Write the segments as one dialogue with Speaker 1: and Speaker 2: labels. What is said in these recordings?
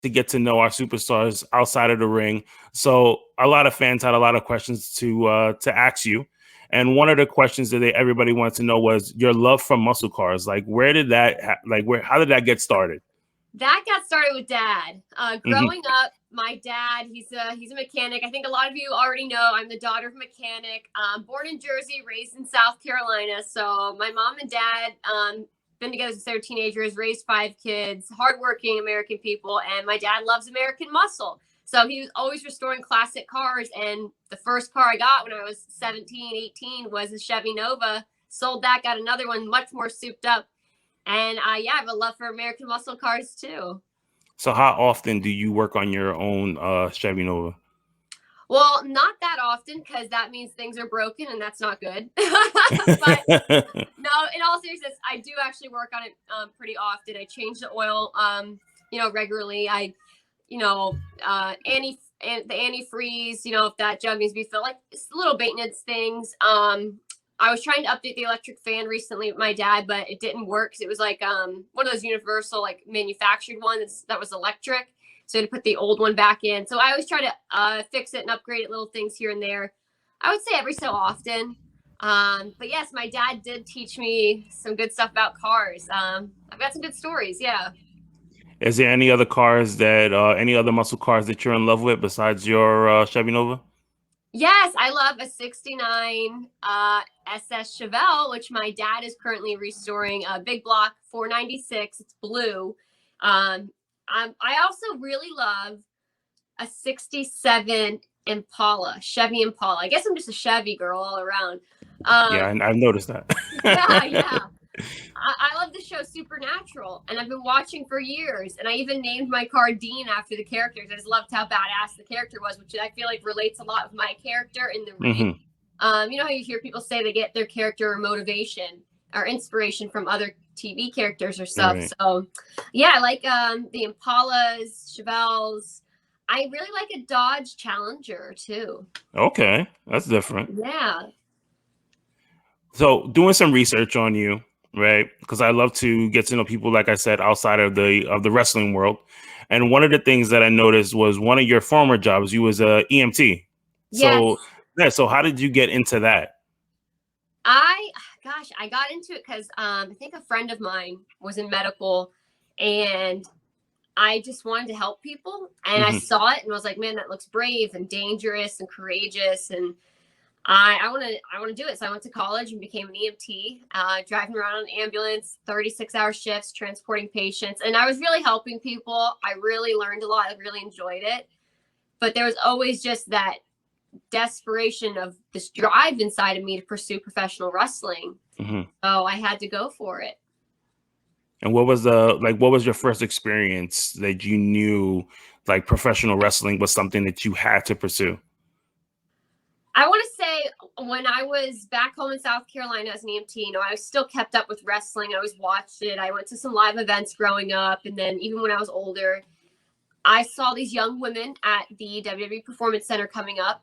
Speaker 1: to get to know our superstars outside of the ring. So a lot of fans had a lot of questions to ask you. And one of the questions that everybody wanted to know was your love for muscle cars. Like, where did that, how did that get started?
Speaker 2: That got started with Dad.
Speaker 1: Hmm.
Speaker 2: Growing up, my dad, he's a mechanic. I think a lot of you already know I'm the daughter of a mechanic. Born in Jersey, raised in South Carolina. So my mom and dad been together since they were teenagers, raised 5 kids, hardworking American people, and my dad loves American muscle. So he was always restoring classic cars. And the first car I got when I was 17, 18 was a Chevy Nova. Sold that, got another one much more souped up. And yeah, I have a love for American muscle cars too.
Speaker 1: So how often do you work on your own Chevy Nova?
Speaker 2: Well, not that often because that means things are broken and that's not good. But no, in all seriousness, I do actually work on it pretty often. I change the oil, regularly. The antifreeze, if that jug needs to be filled, like it's little maintenance things. I was trying to update the electric fan recently with my dad, but it didn't work because it was like one of those universal, like manufactured ones that was electric. So to put the old one back in. So I always try to fix it and upgrade it, little things here and there. I would say every so often. But yes, my dad did teach me some good stuff about cars. I've got some good stories. Yeah.
Speaker 1: Is there any other cars any other muscle cars that you're in love with besides your Chevy Nova?
Speaker 2: Yes, I love a 69 SS Chevelle, which my dad is currently restoring, a big block 496. It's blue. I also really love a 67 Impala, Chevy Impala. I guess I'm just a Chevy girl all around.
Speaker 1: Yeah, I've noticed that.
Speaker 2: Yeah. I love the show Supernatural, and I've been watching for years. And I even named my car Dean after the characters. I just loved how badass the character was, which I feel like relates a lot with my character in the ring. You know how you hear people say they get their character or motivation or inspiration from other TV characters or stuff.
Speaker 1: Right.
Speaker 2: So, yeah, I like the Impalas, Chevelles. I really like a Dodge Challenger too.
Speaker 1: Okay, that's different.
Speaker 2: Yeah.
Speaker 1: So doing some research on you, right? Because I love to get to know people, like I said, outside of the wrestling world. And one of the things that I noticed was one of your former jobs, you was a EMT.
Speaker 2: Yes.
Speaker 1: So yeah, so how did you get into that?
Speaker 2: I got into it because I think a friend of mine was in medical, and I just wanted to help people, and I saw it and was like, man, that looks brave and dangerous and courageous, and I want to do it. So I went to college and became an EMT, driving around on an ambulance, 36-hour shifts, transporting patients, and I was really helping people. I really learned a lot. I really enjoyed it, but there was always just that desperation of this drive inside of me to pursue professional wrestling. So I had to go for it.
Speaker 1: And what was your first experience that you knew like professional wrestling was something that you had to pursue?
Speaker 2: I want to say when I was back home in South Carolina as an EMT, I still kept up with wrestling. I always watched it. I went to some live events growing up. And then even when I was older, I saw these young women at the WWE Performance Center coming up.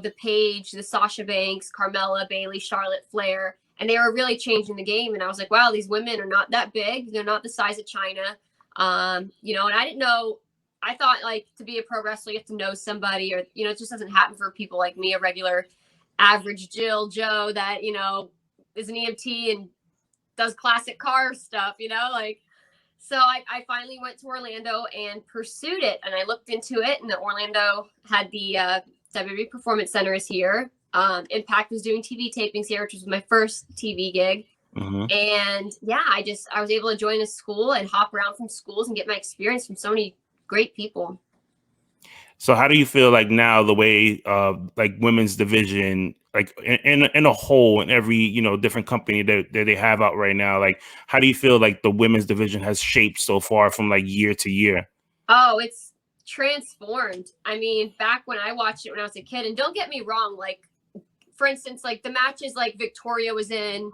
Speaker 2: The Paige, the Sasha Banks, Carmella, Bayley, Charlotte Flair, and they were really changing the game. And I was like, wow, these women are not that big. They're not the size of China. And I didn't know. I thought like to be a pro wrestler, you have to know somebody, or, it just doesn't happen for people like me, a regular average Jill Joe that, is an EMT and does classic car stuff, So I finally went to Orlando and pursued it, and I looked into it, and Orlando had the WWE Performance Center is here. Impact was doing TV tapings here, which was my first TV gig. And yeah, I was able to join a school and hop around from schools and get my experience from so many great people.
Speaker 1: So how do you feel like now the way like women's division, like in a whole, in every different company that they have out right now, like how do you feel like the women's division has shaped so far from like year to year?
Speaker 2: Oh, it's transformed. I mean, back when I watched it when I was a kid, and don't get me wrong, like for instance, like the matches like Victoria was in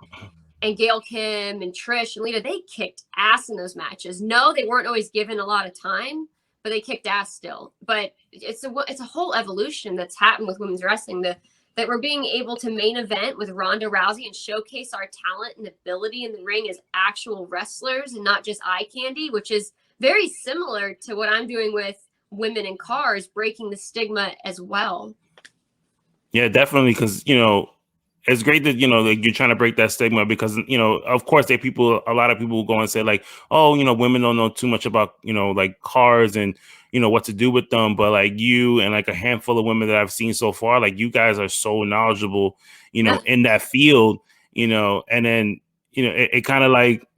Speaker 2: and Gail Kim and Trish and Lita, they kicked ass in those matches. No, they weren't always given a lot of time, but they kicked ass still. But it's a whole evolution that's happened with women's wrestling, that we're being able to main event with Ronda Rousey and showcase our talent and ability in the ring as actual wrestlers and not just eye candy, which is very similar to what I'm doing with women in cars, breaking the stigma as well.
Speaker 1: Yeah, definitely. Because, you know, it's great that, you know, like you're trying to break that stigma because, you know, of course, a lot of people will go and say like, oh, you know, women don't know too much about, you know, like cars and, you know, what to do with them. But like you and like a handful of women that I've seen so far, like you guys are so knowledgeable, you know, in that field, you know, and then, you know, it kind of like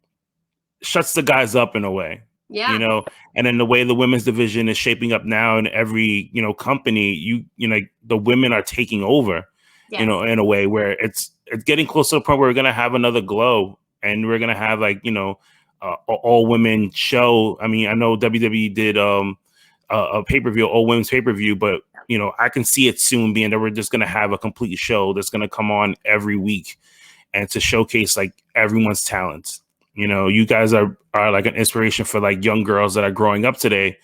Speaker 1: shuts the guys up in a way.
Speaker 2: Yeah.
Speaker 1: You know, and then the way the women's division is shaping up now in every, you know, company, you know, the women are taking over,
Speaker 2: Yes.
Speaker 1: you know, in a way where it's getting close to the point where we're going to have another Glow and we're going to have like, you know, all women show. I mean, I know WWE did a pay-per-view, all women's pay-per-view, but you know, I can see it soon being that we're just going to have a complete show that's going to come on every week and to showcase like everyone's talents. You know, you guys are like an inspiration for like young girls that are growing up today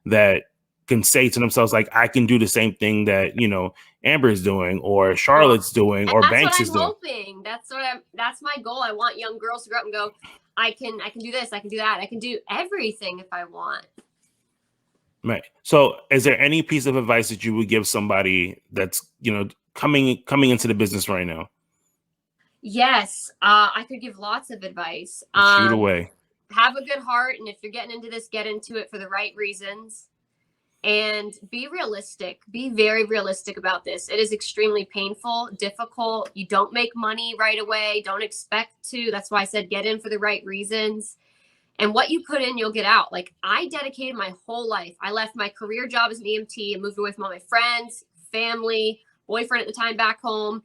Speaker 1: that can say to themselves, like, I can do the same thing that, you know, Amber's doing or Charlotte's doing or Banks is doing.
Speaker 2: Hoping. That's my goal. I want young girls to grow up and go, I can do this, I can do that, I can do everything if I want.
Speaker 1: Right. So is there any piece of advice that you would give somebody that's, you know, coming into the business right now?
Speaker 2: Yes, I could give lots of advice.
Speaker 1: Shoot away.
Speaker 2: Have a good heart, and if you're getting into this, get into it for the right reasons. And be realistic. Be very realistic about this. It is extremely painful, difficult. You don't make money right away. Don't expect to. That's why I said get in for the right reasons. And what you put in, you'll get out. Like I dedicated my whole life. I left my career job as an EMT and moved away from all my friends, family, boyfriend at the time back home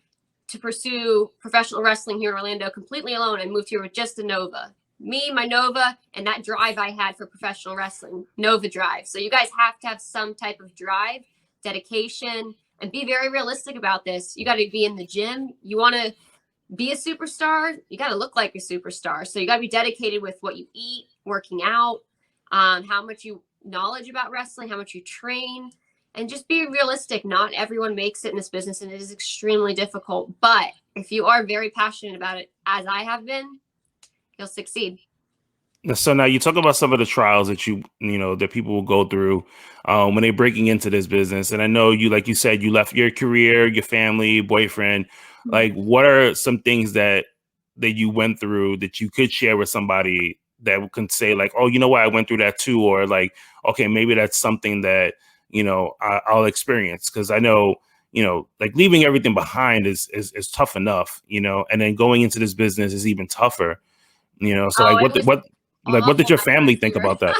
Speaker 2: to pursue professional wrestling here in Orlando completely alone. I moved here with just a Nova. Me, my Nova, and that drive I had for professional wrestling, Nova drive. So you guys have to have some type of drive, dedication, and be very realistic about this. You got to be in the gym. You want to be a superstar, you got to look like a superstar. So you got to be dedicated with what you eat, working out, how much you knowledge about wrestling, how much you train, and just be realistic. Not everyone makes it in this business, and it is extremely difficult. But if you are very passionate about it, as I have been, you'll succeed.
Speaker 1: So now you talk about some of the trials that you know that people will go through when they're breaking into this business. And I know you, like you said, you left your career, your family, boyfriend. Like, what are some things that you went through that you could share with somebody that can say, like, oh, you know what, I went through that too, or like, okay, maybe that's something that you know I'll experience, because I know you know, like leaving everything behind is tough enough, you know, and then going into this business is even tougher, you know. So what did your family think about that?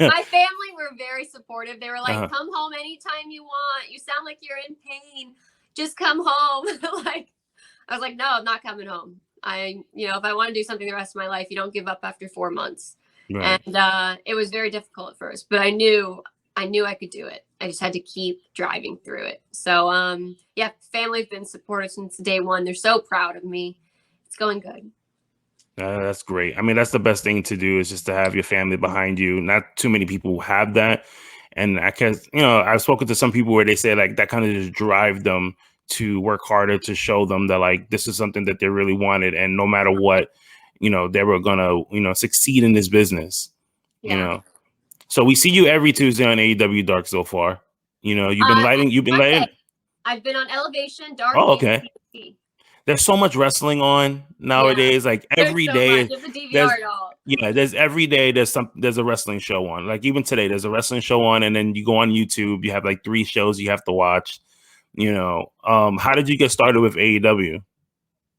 Speaker 2: My family were very supportive. They were like, come home anytime you want. You sound like you're in pain. Just come home. Like, I was like, no, I'm not coming home. You know, if I want to do something the rest of my life, you don't give up after 4 months. Right. And it was very difficult at first, but I knew I could do it. I just had to keep driving through it. So, yeah, family's been supportive since day one. They're so proud of me. It's going good.
Speaker 1: That's great. I mean, that's the best thing to do, is just to have your family behind you. Not too many people have that. And I can, you know, I've spoken to some people where they say like that kind of just drive them to work harder, to show them that like this is something that they really wanted. And no matter what, you know, they were going to, you know, succeed in this business, you know. So we see you every Tuesday on AEW Dark so far. You know, you've been lighting.
Speaker 2: I've been on Elevation, Dark.
Speaker 1: Oh, okay. There's so much wrestling on nowadays. Like every day, there's every day there's a wrestling show on. Like even today, there's a wrestling show on, and then you go on YouTube, you have like 3 shows you have to watch. You know, how did you get started with AEW?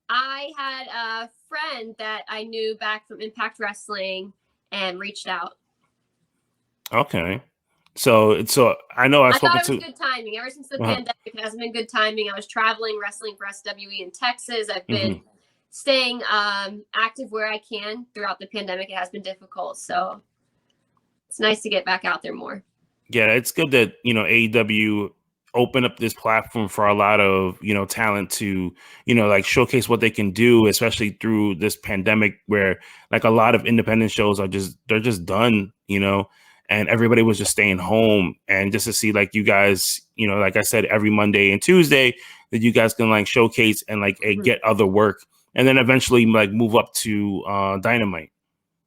Speaker 2: I had a friend that I knew back from Impact Wrestling and reached out.
Speaker 1: Okay. So I know I thought it was
Speaker 2: good timing. Ever since the pandemic, it hasn't been good timing. I was traveling, wrestling for SWE in Texas. I've been staying active where I can throughout the pandemic. It has been difficult, so it's nice to get back out there more.
Speaker 1: Yeah, it's good that, you know, AEW open up this platform for a lot of, you know, talent to, you know, like showcase what they can do, especially through this pandemic where like a lot of independent shows they're just done, you know. And everybody was just staying home, and just to see like you guys, you know, like I said, every Monday and Tuesday that you guys can like showcase and like get other work, and then eventually like move up to Dynamite.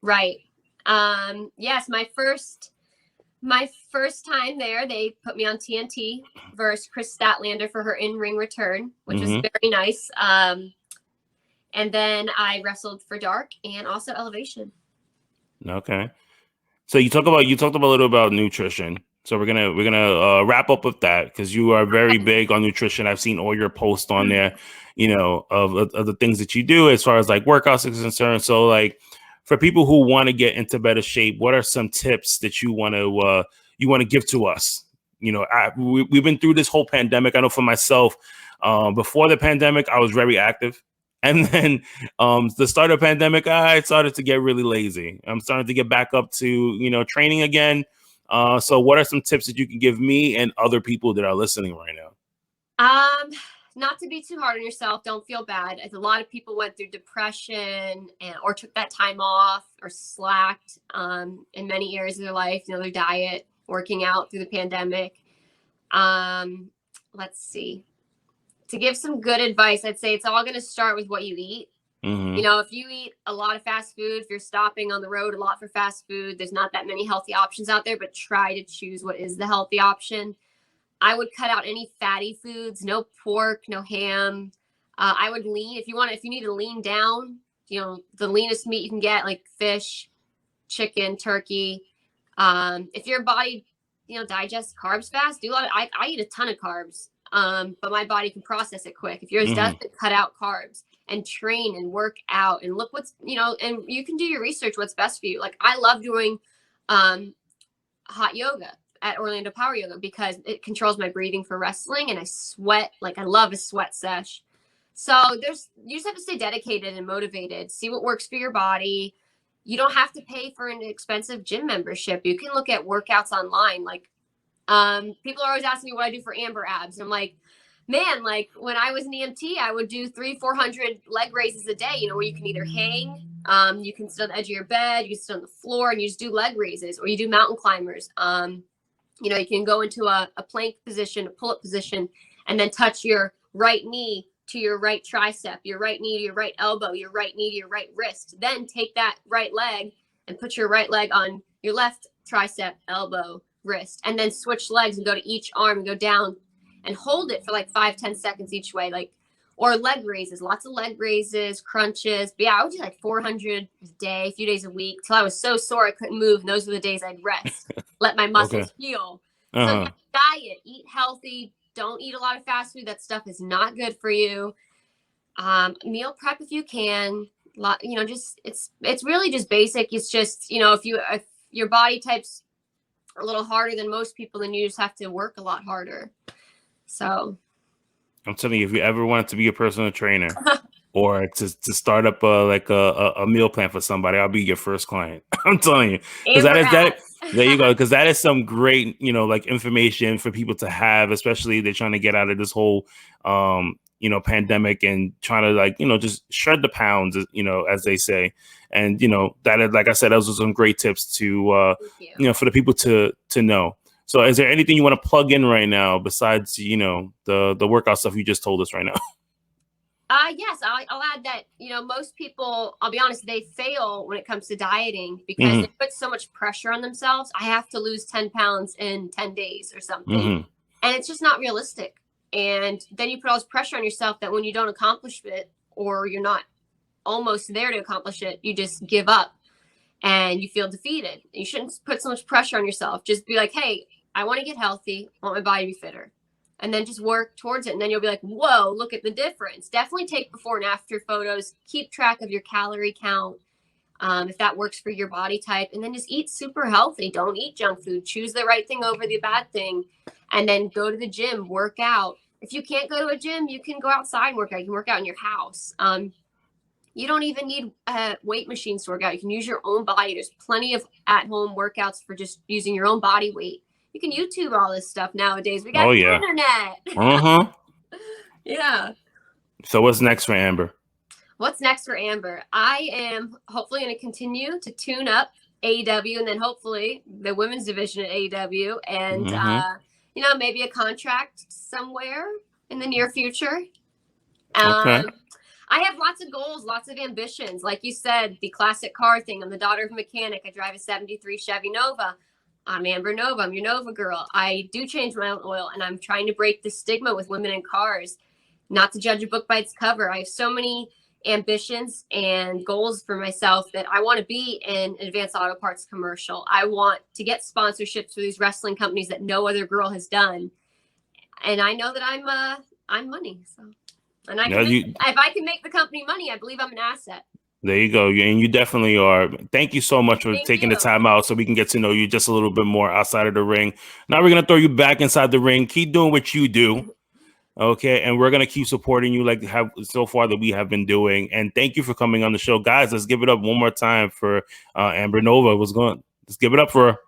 Speaker 2: Right. Yes, my first time there, they put me on TNT versus Chris Statlander for her in-ring return, which was very nice. And then I wrestled for Dark and also Elevation.
Speaker 1: Okay. So you talked a little about nutrition. So we're gonna wrap up with that because you are very big on nutrition. I've seen all your posts on there, of the things that you do as far as like workouts is concerned. So like for people who want to get into better shape, what are some tips that you want to give to us? We've been through this whole pandemic. I know for myself, before the pandemic, I was very active. And then the start of pandemic, I started to get really lazy. I'm starting to get back up to, training again. So what are some tips that you can give me and other people that are listening right now?
Speaker 2: Not to be too hard on yourself. Don't feel bad. As a lot of people went through depression or took that time off or slacked in many areas of their life, their diet, working out through the pandemic. Let's see. To give some good advice, I'd say it's all going to start with what you eat. If you eat a lot of fast food, if you're stopping on the road a lot for fast food, there's not that many healthy options out there, but try to choose what is the healthy option. I would cut out any fatty foods, no pork, no ham. I would lean if you need to lean down, the leanest meat you can get, like fish, chicken, turkey. If your body, digests carbs fast, I eat a ton of carbs. But my body can process it quick. If yours doesn't, cut out carbs and train and work out and look what's, and you can do your research, what's best for you. Like I love doing hot yoga at Orlando Power Yoga because it controls my breathing for wrestling and I sweat. Like I love a sweat sesh. So you just have to stay dedicated and motivated, see what works for your body. You don't have to pay for an expensive gym membership. You can look at workouts online. Like people are always asking me what I do for Amber abs. And I'm like, man, like when I was an EMT, I would do 300-400 leg raises a day, where you can either hang, you can sit on the edge of your bed, you can sit on the floor and you just do leg raises, or you do mountain climbers. You can go into a plank position, a pull-up position, and then touch your right knee to your right tricep, your right knee to your right elbow, your right knee to your right wrist. Then take that right leg and put your right leg on your left tricep, elbow, wrist, and then switch legs and go to each arm and go down and hold it for like 5-10 seconds each way, or leg raises, lots of leg raises, crunches. But yeah, I would do like 400 a day, a few days a week till I was so sore I couldn't move. And those were the days I'd rest, let my muscles heal. So yeah, diet, eat healthy, don't eat a lot of fast food. That stuff is not good for you. Meal prep if you can. It's really just basic. It's just, if your body type's a little harder than most people, then you just have to work a lot harder. So
Speaker 1: I'm telling you, if you ever wanted to be a personal trainer or to start up a meal plan for somebody, I'll be your first client. I'm telling you, because there you go. Because that is some great, like information for people to have, especially they're trying to get out of this whole, pandemic and trying to just shred the pounds, as they say. And, that is, like I said, those are some great tips to, for the people to know. So is there anything you want to plug in right now besides, the workout stuff you just told us right now?
Speaker 2: Yes, I'll add that, most people, I'll be honest, they fail when it comes to dieting because they put so much pressure on themselves. I have to lose 10 pounds in 10 days or something. And it's just not realistic. And then you put all this pressure on yourself that when you don't accomplish it or you're not almost there to accomplish it, you just give up and you feel defeated. You shouldn't put so much pressure on yourself. Just be like, hey, I want to get healthy. I want my body to be fitter. And then just work towards it. And then you'll be like, whoa, look at the difference. Definitely take before and after photos. Keep track of your calorie count if that works for your body type. And then just eat super healthy. Don't eat junk food. Choose the right thing over the bad thing. And then go to the gym, work out. If you can't go to a gym, you can go outside and work out. You can work out in your house. You don't even need weight machines to work out. You can use your own body. There's plenty of at-home workouts for just using your own body weight. You can YouTube all this stuff nowadays. We got the internet. Yeah.
Speaker 1: So what's next for Amber?
Speaker 2: What's next for Amber? I am hopefully going to continue to tune up AEW and then hopefully the women's division at AEW and, maybe a contract somewhere in the near future.
Speaker 1: Okay.
Speaker 2: I have lots of goals, lots of ambitions. Like you said, the classic car thing. I'm the daughter of a mechanic. I drive a 73 Chevy Nova. I'm Amber Nova. I'm your Nova girl. I do change my own oil, and I'm trying to break the stigma with women in cars. Not to judge a book by its cover. I have so many ambitions and goals for myself that I want to be in an Advanced Auto Parts commercial. I want to get sponsorships for these wrestling companies that no other girl has done. And I know that I'm money. So, and I can if I can make the company money, I believe I'm an asset.
Speaker 1: There you go. And you definitely are. Thank you so much for taking the time out so we can get to know you just a little bit more outside of the ring. Now we're going to throw you back inside the ring. Keep doing what you do. Okay. And we're going to keep supporting you like have so far that we have been doing. And thank you for coming on the show. Guys, let's give it up one more time for Amber Nova. Let's give it up for her.